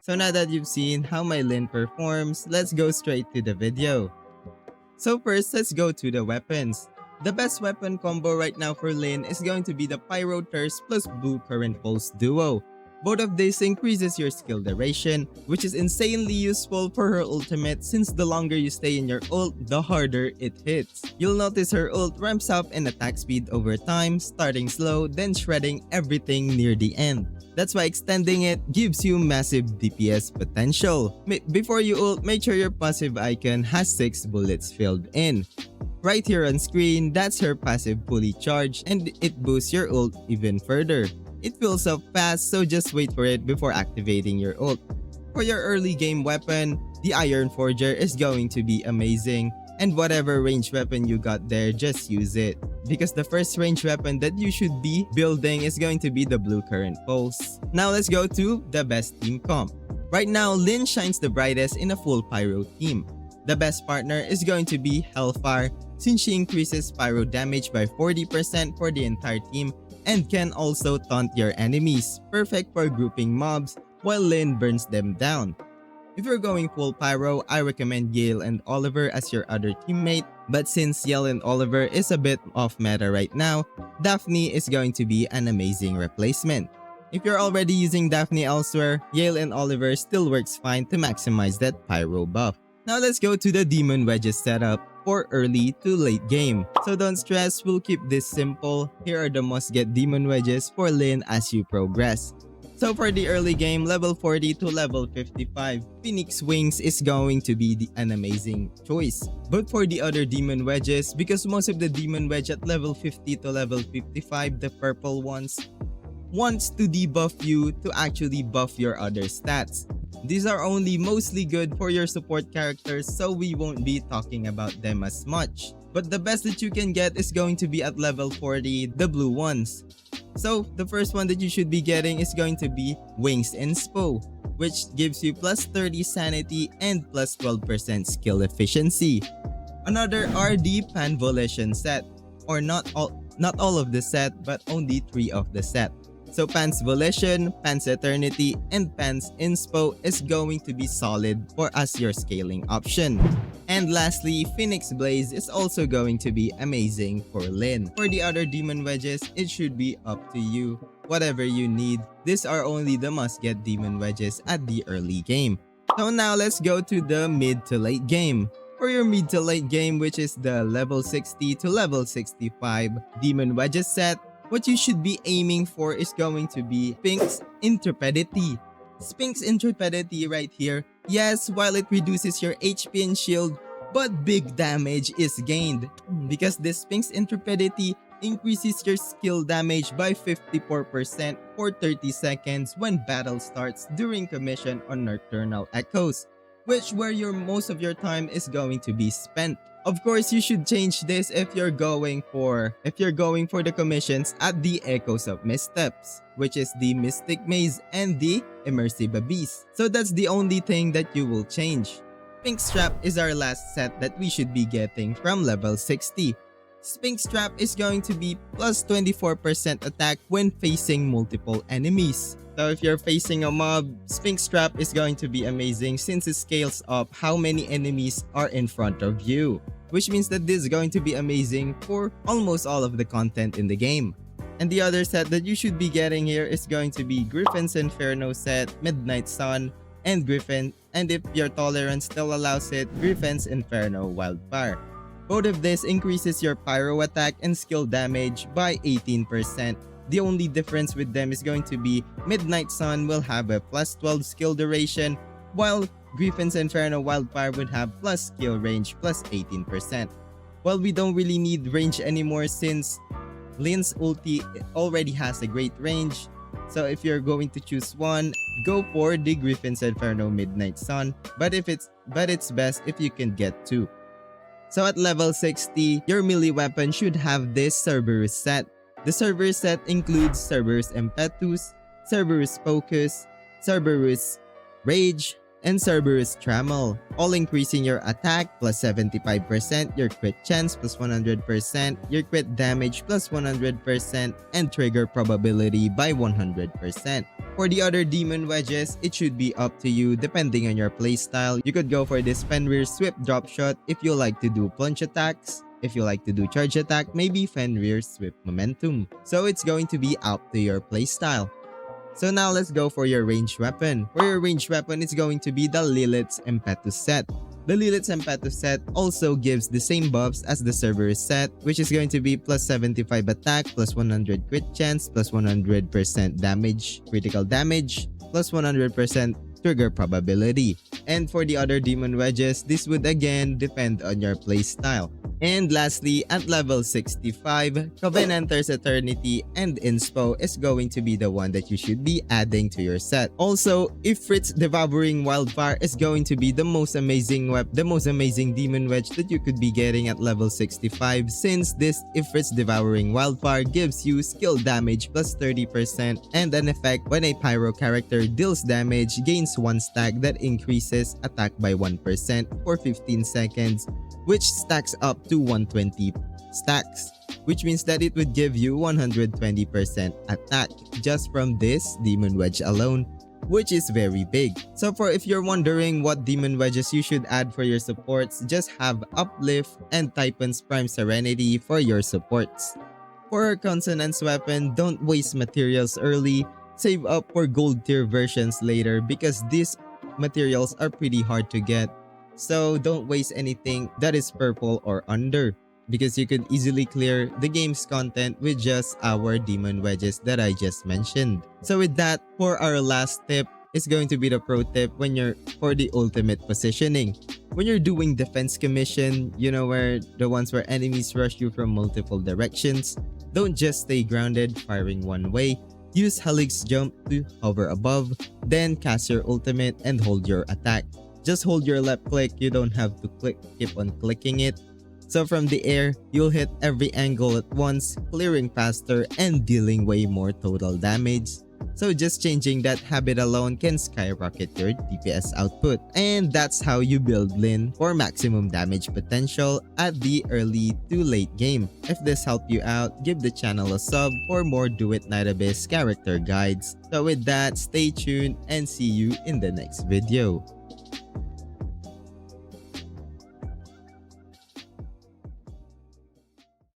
So now that you've seen how my Lynn performs, let's go straight to the video. So first, let's go to the weapons. The best weapon combo right now for Lynn is going to be the Pyro Thirst plus Blue Current Pulse duo. Both of these increases your skill duration, which is insanely useful for her ultimate since the longer you stay in your ult, the harder it hits. You'll notice her ult ramps up in attack speed over time, starting slow, then shredding everything near the end. That's why extending it gives you massive DPS potential. Before you ult, make sure your passive icon has 6 bullets filled in. Right here on screen, that's her passive fully charged and it boosts your ult even further. It fills up fast, so just wait for it before activating your ult. For your early game weapon, the Iron Forger is going to be amazing, and whatever range weapon you got there, just use it. Because the first range weapon that you should be building is going to be the Blue Current Pulse. Now let's go to the best team comp. Right now, Lynn shines the brightest in a full Pyro team. The best partner is going to be Hellfire since she increases Pyro damage by 40% for the entire team and can also taunt your enemies, perfect for grouping mobs while Lynn burns them down. If you're going full Pyro, I recommend Yale and Oliver as your other teammate, but since Yale and Oliver is a bit off meta right now, Daphne is going to be an amazing replacement. If you're already using Daphne elsewhere, Yale and Oliver still works fine to maximize that Pyro buff. Now let's go to the Demon Wedges setup for early to late game. So don't stress, we'll keep this simple. Here are the must get Demon Wedges for Lynn as you progress. So for the early game, level 40 to level 55, Phoenix Wings is going to be an amazing choice. But for the other Demon Wedges, because most of the Demon Wedge at level 50 to level 55, the purple ones, wants to debuff you to actually buff your other stats. These are only mostly good for your support characters, so we won't be talking about them as much. But the best that you can get is going to be at level 40, the blue ones. So the first one that you should be getting is going to be Wings Inspo, which gives you plus 30 sanity and plus 12% skill efficiency. Another RD Pan Volition set, or not all of the set, but only 3 of the set. So Pan's Volition, Pan's Eternity, and Pan's Inspo is going to be solid for as your scaling option. And lastly, Phoenix Blaze is also going to be amazing for Lynn. For the other Demon Wedges, it should be up to you. Whatever you need, these are only the must-get Demon Wedges at the early game. So now let's go to the mid to late game. For your mid to late game, which is the level 60 to level 65 Demon Wedges set, what you should be aiming for is going to be Sphinx Intrepidity. Sphinx Intrepidity right here, yes, while it reduces your HP and shield, but big damage is gained. Because this Sphinx Intrepidity increases your skill damage by 54% for 30 seconds when battle starts during commission on Nocturnal Echoes, which where most of your time is going to be spent. Of course, you should change this if you're going for the commissions at the Echoes of Missteps, which is the Mystic Maze and the Immersive Abyss. So that's the only thing that you will change. Sphinx Trap is our last set that we should be getting from level 60. Sphinx Trap is going to be plus 24% attack when facing multiple enemies. So if you're facing a mob, Sphinx Trap is going to be amazing since it scales up how many enemies are in front of you. Which means that this is going to be amazing for almost all of the content in the game. And the other set that you should be getting here is going to be Griffin's Inferno set, Midnight Sun, and Griffin, and if your tolerance still allows it, Griffin's Inferno Wildfire. Both of this increases your pyro attack and skill damage by 18%. The only difference with them is going to be Midnight Sun will have a plus 12 skill duration, while Griffin's Inferno Wildfire would have plus skill range plus 18%. Well, we don't really need range anymore since Lynn's ulti already has a great range. So if you're going to choose one, go for the Griffin's Inferno Midnight Sun, but it's best if you can get 2. So at level 60, your melee weapon should have this Cerberus set. The Cerberus set includes Cerberus Impetus, Cerberus Focus, Cerberus Rage, and Cerberus Trammel, all increasing your attack plus 75%, your crit chance plus 100%, your crit damage plus 100%, and trigger probability by 100%. For the other demon wedges, it should be up to you depending on your playstyle. You could go for this Fenrir Swift drop shot if you like to do plunge attacks. If you like to do charge attack, maybe Fenrir Swift Momentum. So it's going to be up to your playstyle. So now let's go for your ranged weapon. For your ranged weapon, it's going to be the Lilith's Impetus set. The Lilith's Impetus set also gives the same buffs as the Cerberus set, which is going to be plus 75 attack, plus 100 crit chance, plus 100% damage, critical damage, plus 100% trigger probability. And for the other demon wedges, this would again depend on your playstyle. And lastly, at level 65, Covenanter's Eternity and Inspo is going to be the one that you should be adding to your set. Also, Ifrit's Devouring Wildfire is going to be the most amazing demon wedge that you could be getting at level 65, since this Ifrit's Devouring Wildfire gives you skill damage plus 30% and an effect when a pyro character deals damage gains 1 stack that increases attack by 1% for 15 seconds, which stacks up to 120 stacks, which means that it would give you 120% attack just from this demon wedge alone, which is very big. So for if you're wondering what demon wedges you should add for your supports, just have Uplift and Typhon's Prime Serenity for your supports. For our Consonance weapon, don't waste materials early, save up for gold tier versions later because these materials are pretty hard to get. So don't waste anything that is purple or under, because you could easily clear the game's content with just our demon wedges that I just mentioned. So with that, for our last tip, is going to be the pro tip for the ultimate positioning. When you're doing defense commission, you know, where the ones where enemies rush you from multiple directions, don't just stay grounded firing one way. Use Helix Jump to hover above, then cast your ultimate and hold your attack. Just hold your left click, you don't have to keep on clicking it. So from the air, you'll hit every angle at once, clearing faster and dealing way more total damage. So just changing that habit alone can skyrocket your DPS output. And that's how you build Lynn for maximum damage potential at the early to late game. If this helped you out, give the channel a sub for more Duet Night Abyss character guides. So with that, stay tuned and see you in the next video.